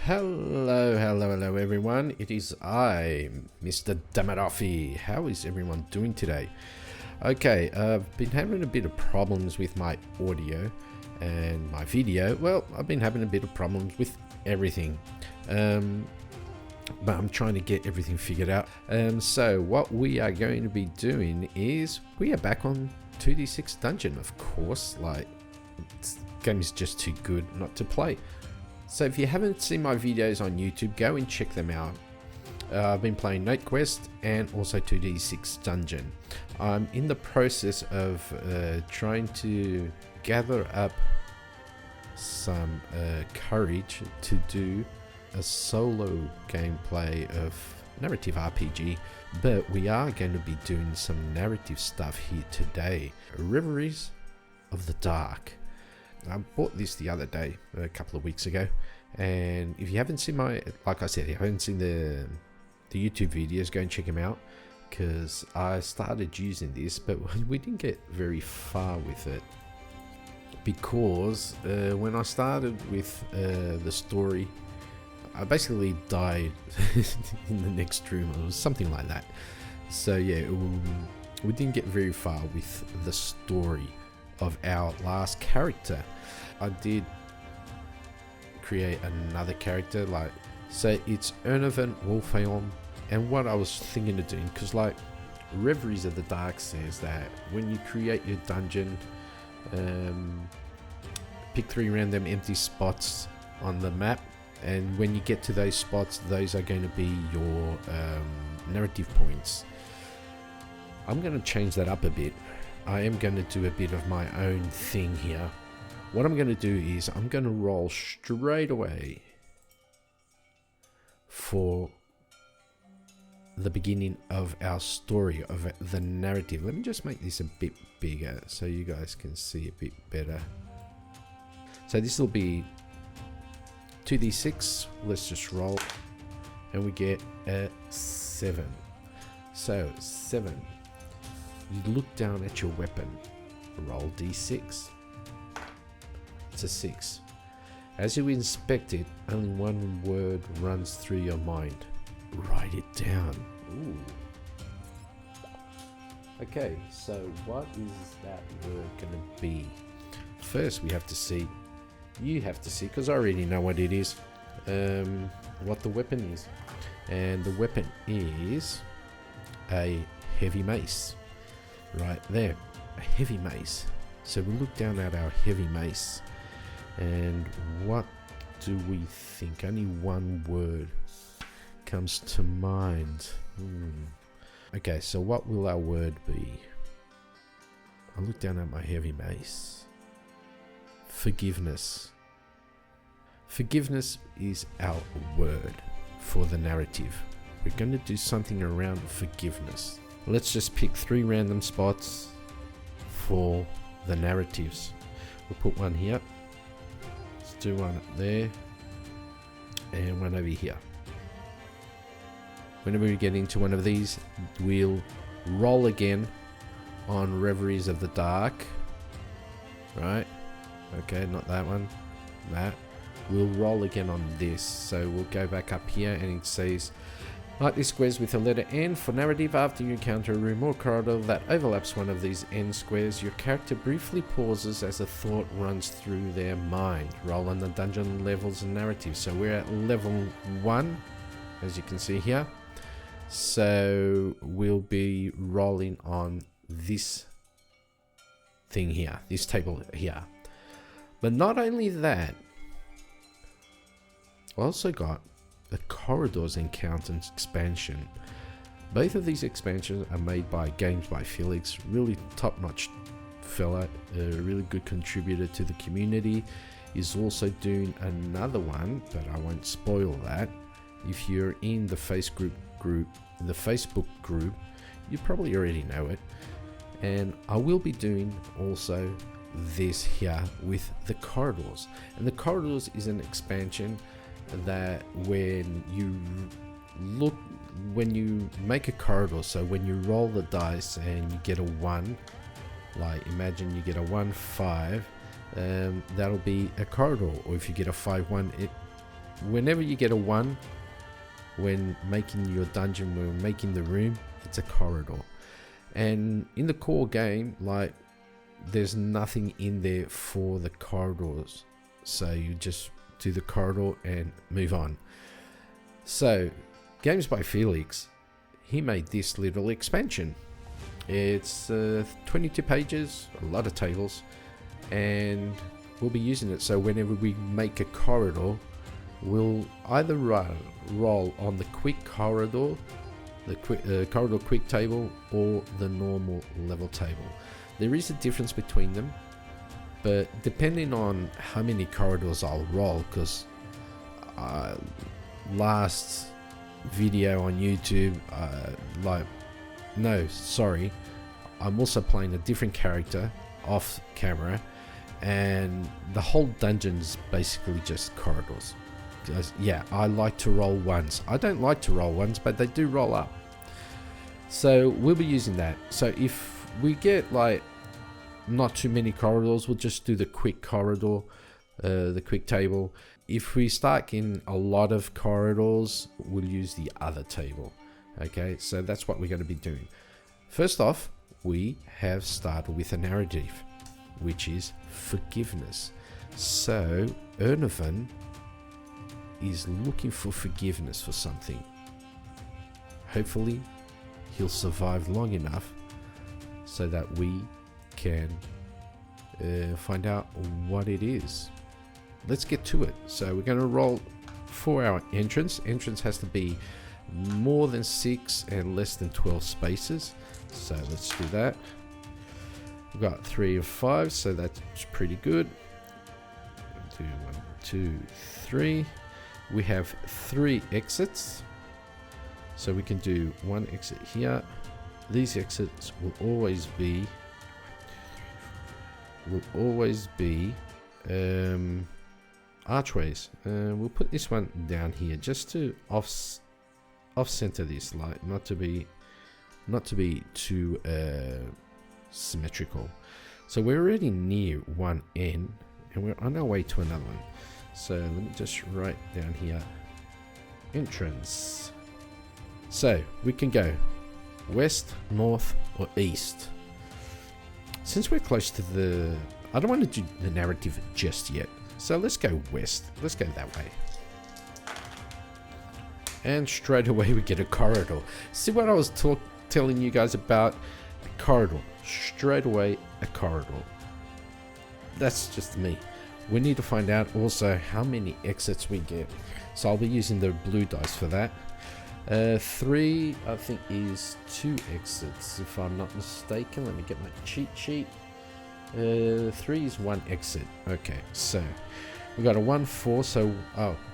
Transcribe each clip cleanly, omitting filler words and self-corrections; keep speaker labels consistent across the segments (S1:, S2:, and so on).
S1: Hello everyone. It is I, Mr. Damadoffy. How is everyone doing today? Okay, I've been having a bit of problems with my audio and my video. Well, I've been having a bit of problems with everything. But I'm trying to get everything figured out. So what we are going to be doing is we are back on 2d6 Dungeon, of course. Like, this game is just too good not to play. So if you haven't seen my videos on YouTube, go and check them out. I've been playing Note Quest and also 2d6 Dungeon. I'm in the process of trying to gather up some courage to do a solo gameplay of narrative RPG, but we are going to be doing some narrative stuff here today. Reveries of the Dark. I bought this the other day, a couple of weeks ago, and if you haven't seen like I said, if you haven't seen the YouTube videos, go and check them out, because I started using this, but we didn't get very far with it, because when I started with the story, I basically died in the next room, or something like that. So yeah, we didn't get very far with the story of our last character. I did create another character, so it's Ernovan Wolfeon, and what I was thinking of doing, because like Reveries of the Dark says that when you create your dungeon, pick 3 random empty spots on the map, and when you get to those spots, those are going to be your narrative points. I'm going to change that up a bit. I am going to do a bit of my own thing here. What I'm going to do is I'm going to roll straight away for the beginning of our story, of the narrative. Let me just make this a bit bigger so you guys can see a bit better. So this will be 2d6. Let's just roll, and we get a 7. So 7. You look down at your weapon, roll d6. It's a 6. As you inspect it, only one word runs through your mind. Write it down. Ooh. Okay, so what is that word going to be? First we have to see, you have to see, because I already know what it is, what the weapon is. And the weapon is a heavy mace. Right there, a heavy mace. So we look down at our heavy mace, and what do we think? Only one word comes to mind. Okay, so what will our word be? I look down at my heavy mace. Forgiveness. Forgiveness is our word for the narrative. We're going to do something around forgiveness. Let's just pick 3 random spots for the narratives. We'll put one here. Let's do one up there. And one over here. Whenever we get into one of these, we'll roll again on Reveries of the Dark. Right? Okay, not that one. That. We'll roll again on this. So we'll go back up here, and it says, mark these squares with a letter N for narrative. After you encounter a room or corridor that overlaps one of these N squares, your character briefly pauses as a thought runs through their mind. Roll on the dungeon levels and narrative. So we're at level 1, as you can see here. So we'll be rolling on this thing here, this table here. But not only that, I also got the Corridors Encounters expansion. Both of these expansions are made by GamesbyFelix, really top-notch fella, a really good contributor to the community. Is also doing another one, but I won't spoil that. If you're in the Facebook group, you probably already know it. And I will be doing also this here with the Corridors. And the Corridors is an expansion that when you make a corridor, so when you roll the dice and you get a 1, like imagine you get a 1-5, that'll be a corridor. Or if you get a 5-1, whenever you get a 1 when making your dungeon, when making the room, it's a corridor. And in the core game, like, there's nothing in there for the corridors, so you just do the corridor and move on. So GamesbyFelix, he made this little expansion. It's 22 pages, a lot of tables, and we'll be using it. So whenever we make a corridor, we'll either roll on the quick corridor, the corridor quick table, or the normal level table. There is a difference between them, but depending on how many corridors I'll roll, because last video on YouTube, I'm also playing a different character off camera, and the whole dungeon's basically just corridors. Yeah, I like to roll ones. I don't like to roll ones, but they do roll up. So we'll be using that. So if we get like not too many corridors, we'll just do the quick corridor, the quick table. If we start in a lot of corridors, we'll use the other table. Okay, so that's what we're going to be doing. First off, we have started with a narrative, which is forgiveness. So Ernovan is looking for forgiveness for something. Hopefully he'll survive long enough so that we can find out what it is. Let's get to it. So we're going to roll for our entrance. Entrance has to be more than 6 and less than 12 spaces. So let's do that. We've got 3 of 5, so that's pretty good. 1, 2, 3. We have 3 exits, so we can do 1 exit here. These exits will always be archways. We'll put this one down here just to off center this, like not to be too symmetrical. So we're already near one end and we're on our way to another one. So let me just write down here, entrance. So we can go west, north, or east. Since we're close to the, I don't want to do the narrative just yet, so let's go west. Let's go that way. And straight away we get a corridor. See what I was telling you guys about? A corridor. Straight away a corridor. That's just me. We need to find out also how many exits we get. So I'll be using the blue dice for that. 3 I think is 2 exits if I'm not mistaken. Let me get my cheat sheet. 3 is 1 exit. Okay, so we got a 1, 4. So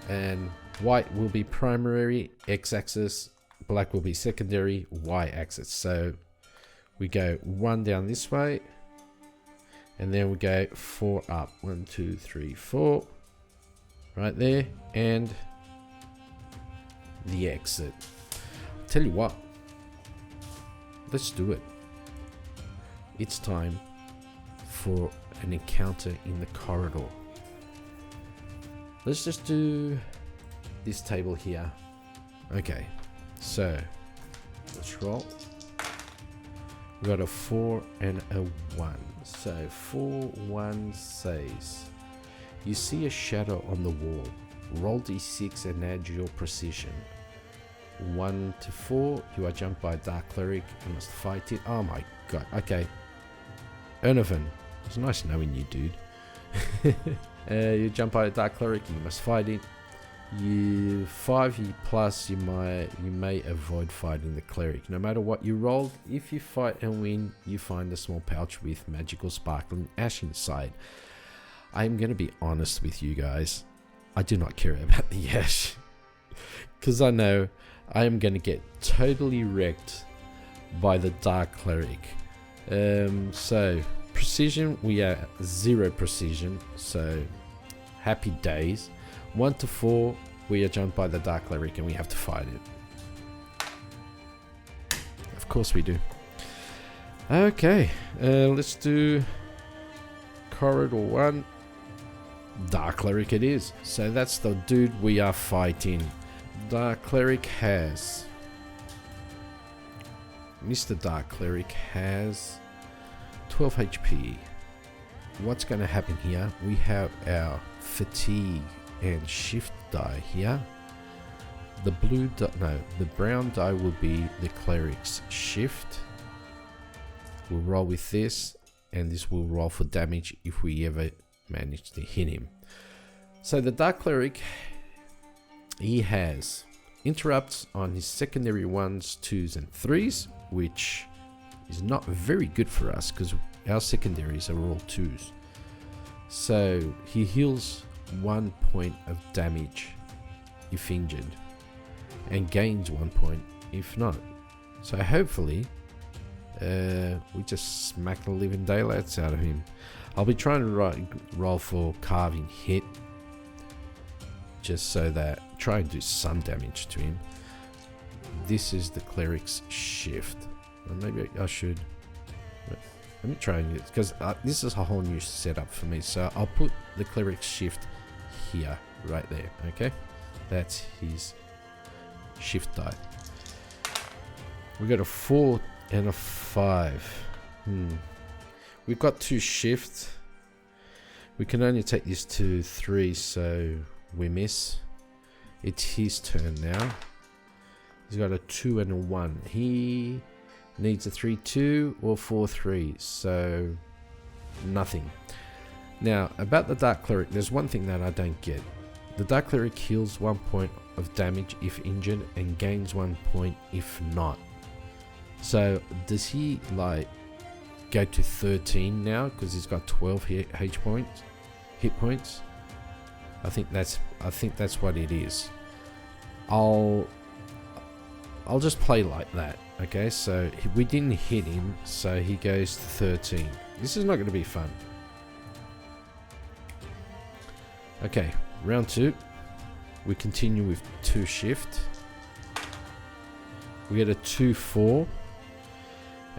S1: and white will be primary x-axis, black will be secondary y-axis. So we go 1 down this way, and then we go 4 up. 1, 2, 3, 4, right there, and the exit. Tell you what, let's do it. It's time for an encounter in the corridor. Let's just do this table here. Okay, so let's roll. We got a 4 and a 1. So 4, 1 says, you see a shadow on the wall. Roll d6 and add your precision. 1 to 4, you are jumped by a Dark Cleric and must fight it. Oh my god. Okay, Ernovan, it's nice knowing you, dude. You jump by a Dark Cleric and you must fight it. You 5 plus, you may avoid fighting the cleric. No matter what you roll, if you fight and win, you find a small pouch with magical sparkling ash inside. I'm gonna be honest with you guys. I do not care about the ash, because I know I am gonna get totally wrecked by the Dark Cleric. So precision, we are 0 precision. So happy days. 1 to 4, we are jumped by the Dark Cleric and we have to fight it. Of course we do. Okay, let's do corridor 1. Dark Cleric it is. So that's the dude we are fighting. Dark Cleric has... Mr. Dark Cleric has 12 HP. What's going to happen here? We have our fatigue and shift die here. The blue die, no, the brown die will be the cleric's shift. We'll roll with this, and this will roll for damage if we ever manage to hit him. So the Dark Cleric, he has interrupts on his secondary 1s, 2s and 3s, which is not very good for us because our secondaries are all 2s. So he heals 1 point of damage if injured and gains 1 point if not. So hopefully we just smack the living daylights out of him. I'll be trying to roll for carving hit just so that try and do some damage to him. This is the cleric's shift. Or maybe I should let me try and get, because this is a whole new setup for me, so I'll put the cleric's shift here, right there. Okay, that's his shift die. We got a 4 and a 5. We've got 2 shifts. We can only take this to 3, so we miss. It's his turn now. He's got a 2 and a 1. He needs a 3-2 or 4-3, so nothing. Now, about the Dark Cleric, there's one thing that I don't get. The Dark Cleric heals 1 point of damage if injured and gains 1 point if not. So does he like go to 13 now because he's got 12 hit points? I think that's what it is. I'll just play like that. Okay, so we didn't hit him, so he goes to 13. This is not going to be fun. Okay, round 2. We continue with 2 shift. We get a 2-4.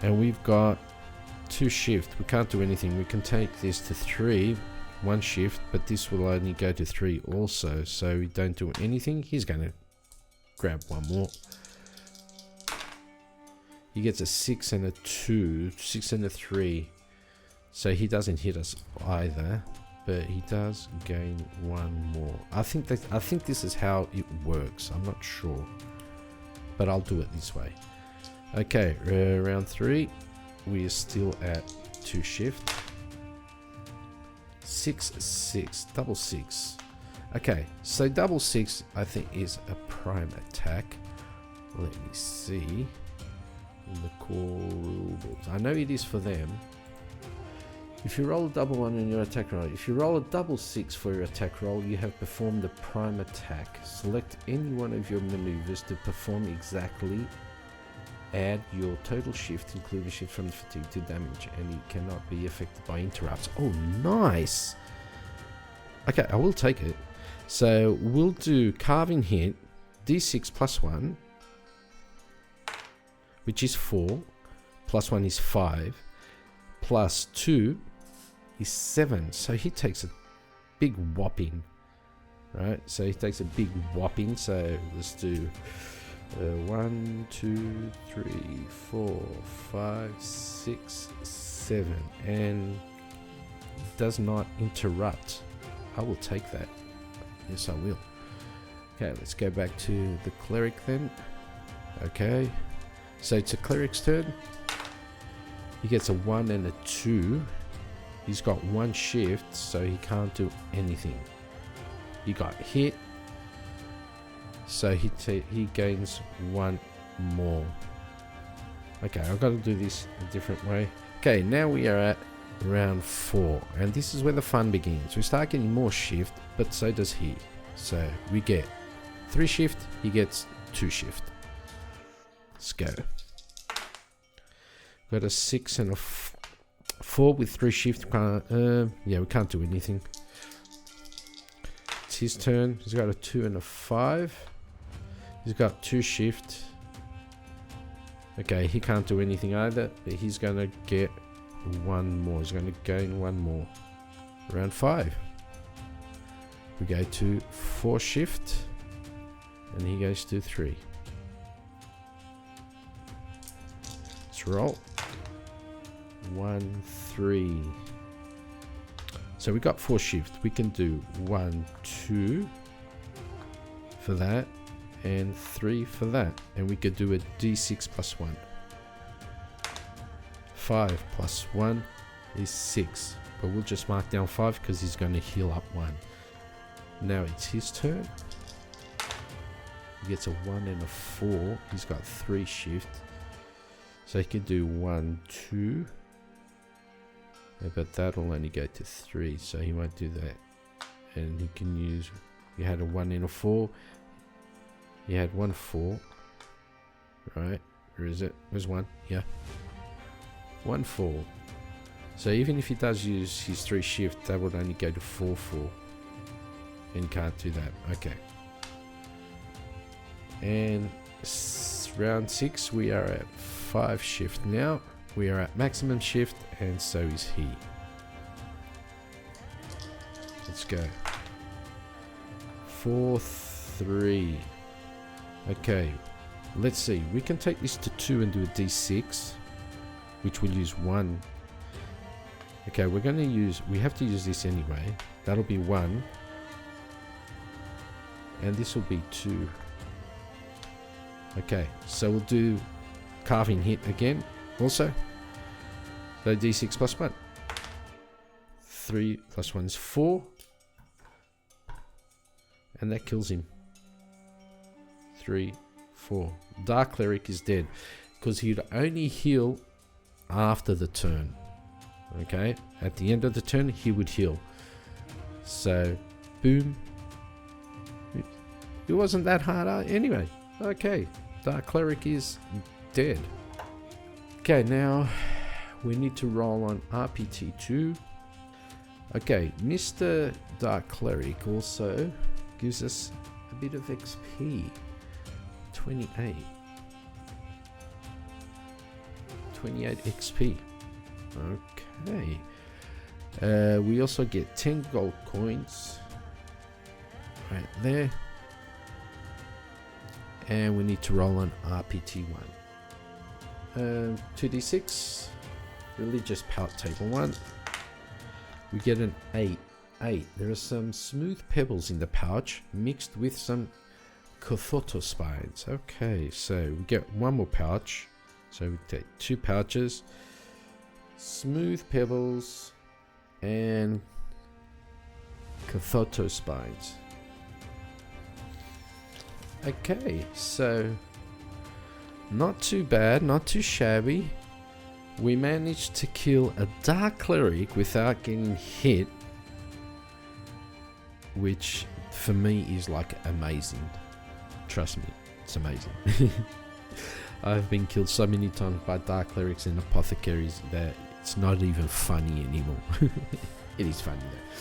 S1: And we've got 2 shift. We can't do anything. We can take this to 3, 1 shift, but this will only go to 3 also. So we don't do anything. He's going to grab 1 more. He gets a 6 and a 2, 6 and a 3. So he doesn't hit us either, but he does gain 1 more. I think this is how it works. I'm not sure, but I'll do it this way. Okay, round 3. We are still at 2 shift. 6-6, double 6. Okay, so double 6 I think is a prime attack. Let me see in the core rule books. I know it is for them. If you roll a double 1 in your attack roll, if you roll a double 6 for your attack roll, you have performed the prime attack. Select any one of your maneuvers to perform exactly. Add your total shift, including shift from the fatigue, to damage, and it cannot be affected by interrupts. Oh, nice. Okay, I will take it. So we'll do carving hit, d6 plus 1, which is 4, plus 1 is 5, plus 2 is 7. So he takes a big whopping, right? So he takes a big whopping. So let's do 1, 2, 3, 4, 5, 6, 7, and does not interrupt. I will take that. Yes, I will. Okay, let's go back to the cleric then. Okay, so it's a cleric's turn. He gets a 1 and a 2. He's got 1 shift, so he can't do anything. He got hit, so he gains 1 more. Okay, I've got to do this a different way. Okay, now we are at round 4, and this is where the fun begins. We start getting more shift, but so does he. So we get 3 shift, he gets 2 shift. Let's go. Got a 6 and a 4 with 3 shift. Yeah, we can't do anything. It's his turn. He's got a 2 and a 5. He's got 2 shift. Okay, he can't do anything either, but he's going to get 1 more. He's going to gain 1 more. Round 5. We go to 4 shift, and he goes to 3. Let's roll. 1, 3. So we got 4 shift. We can do 1, 2 for that, and 3 for that, and we could do a d6 plus 1. 5 plus 1 is 6, but we'll just mark down 5 because he's going to heal up 1. Now it's his turn. He gets a 1 and a 4. He's got 3 shift, so he can do 1, 2. Yeah, but that'll only go to 3, so he won't do that. And he can use, he had a 1 and a 4. He had 1, 4. Right, where is it? Where's 1? Yeah. 1, 4. So even if he does use his 3 shift, that would only go to 4, 4. And can't do that. Okay. And round 6, we are at 5 shift now. We are at maximum shift, and so is he. Let's go. 4, 3. Okay. Let's see. We can take this to 2 and do a d6, which will use 1. Okay, we're going to use, we have to use this anyway. That'll be 1. And this will be 2. Okay, so we'll do carving hit again also. So d6 plus 1. 3 plus 1 is 4. And that kills him. 3, 4. Dark Cleric is dead because he'd only heal after the turn. Okay, at the end of the turn he would heal. So boom. It wasn't that hard anyway. Okay, Dark Cleric is dead. Okay, now we need to roll on RPT2. Okay, Mr. Dark Cleric also gives us a bit of XP. 28. 28 XP. Okay. We also get 10 gold coins. Right there. And we need to roll on RPT1. 2d6. Religious Palette Table 1. We get an 8. 8. There are some smooth pebbles in the pouch mixed with some Cthulhu spines. Okay, so we get 1 more pouch. So we take 2 pouches. Smooth pebbles and Cthulhu spines. Okay, so not too bad, not too shabby. We managed to kill a Dark Cleric without getting hit, which for me is like amazing. Trust me, it's amazing. I've been killed so many times by Dark Clerics and Apothecaries that it's not even funny anymore. It is funny though.